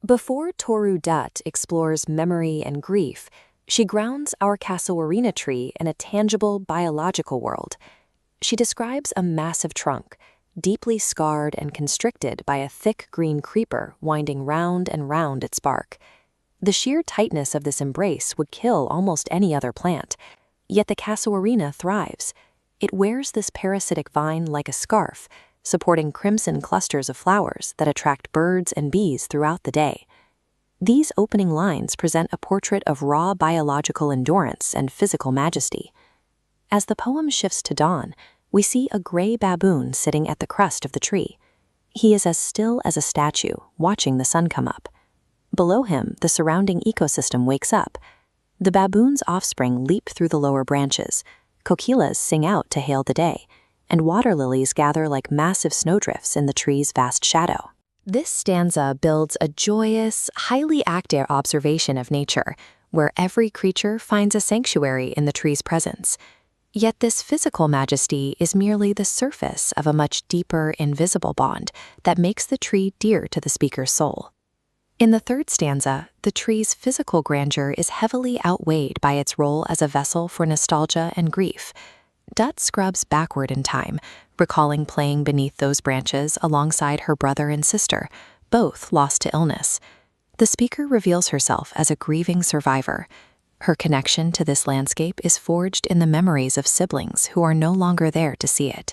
Before Toru Dutt explores memory and grief, she grounds our Casuarina tree in a tangible biological world. She describes a massive trunk, deeply scarred and constricted by a thick green creeper winding round and round its bark. The sheer tightness of this embrace would kill almost any other plant, yet the Casuarina thrives. It wears this parasitic vine like a scarf, supporting crimson clusters of flowers that attract birds and bees throughout the day. These opening lines present a portrait of raw biological endurance and physical majesty. As the poem shifts to dawn, we see a gray baboon sitting at the crest of the tree. He is as still as a statue, watching the sun come up. Below him, the surrounding ecosystem wakes up. The baboon's offspring leap through the lower branches, kokillas sing out to hail the day, and water lilies gather like massive snowdrifts in the tree's vast shadow. This stanza builds a joyous, highly active observation of nature, where every creature finds a sanctuary in the tree's presence. Yet this physical majesty is merely the surface of a much deeper, invisible bond that makes the tree dear to the speaker's soul. In the third stanza, the tree's physical grandeur is heavily outweighed by its role as a vessel for nostalgia and grief. Dutt scrubs backward in time, recalling playing beneath those branches alongside her brother and sister, both lost to illness. The speaker reveals herself as a grieving survivor. Her connection to this landscape is forged in the memories of siblings who are no longer there to see it.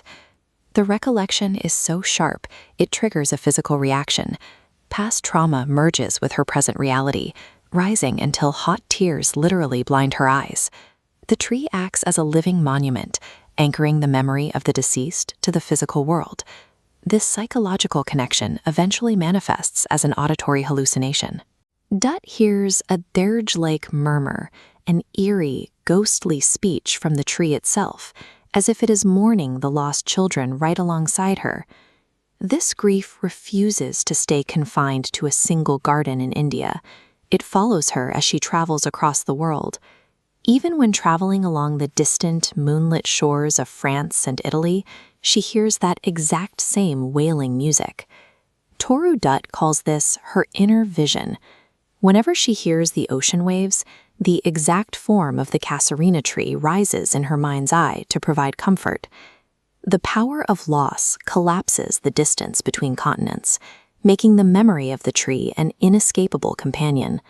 The recollection is so sharp, it triggers a physical reaction. Past trauma merges with her present reality, rising until hot tears literally blind her eyes. The tree acts as a living monument, anchoring the memory of the deceased to the physical world. This psychological connection eventually manifests as an auditory hallucination. Dutt hears a dirge-like murmur, an eerie, ghostly speech from the tree itself, as if it is mourning the lost children right alongside her. This grief refuses to stay confined to a single garden in India. It follows her as she travels across the world. Even when traveling along the distant, moonlit shores of France and Italy, she hears that exact same wailing music. Toru Dutt calls this her inner vision. Whenever she hears the ocean waves, the exact form of the Casuarina tree rises in her mind's eye to provide comfort. The power of loss collapses the distance between continents, making the memory of the tree an inescapable companion.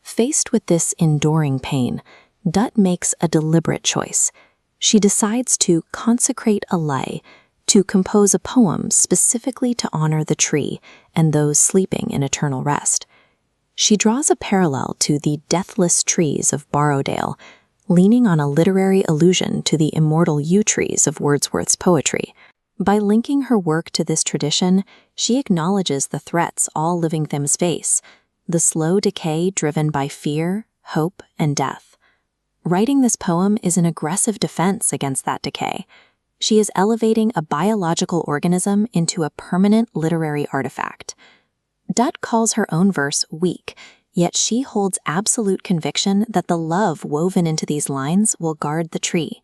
Faced with this enduring pain, Dutt makes a deliberate choice. She decides to consecrate a lay, to compose a poem specifically to honor the tree and those sleeping in eternal rest. She draws a parallel to the deathless trees of Borrowdale, leaning on a literary allusion to the immortal yew trees of Wordsworth's poetry. By linking her work to this tradition, she acknowledges the threats all living things face, the slow decay driven by fear, hope, and death. Writing this poem is an aggressive defense against that decay. She is elevating a biological organism into a permanent literary artifact. Dutt calls her own verse weak, yet she holds absolute conviction that the love woven into these lines will guard the tree.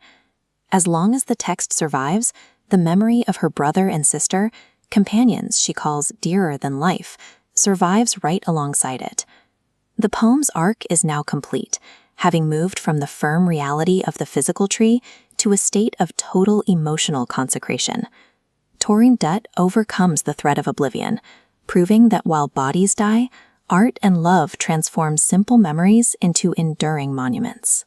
As long as the text survives, the memory of her brother and sister, companions she calls dearer than life, survives right alongside it. The poem's arc is now complete, having moved from the firm reality of the physical tree to a state of total emotional consecration. Toru Dutt overcomes the threat of oblivion, proving that while bodies die, art and love transform simple memories into enduring monuments.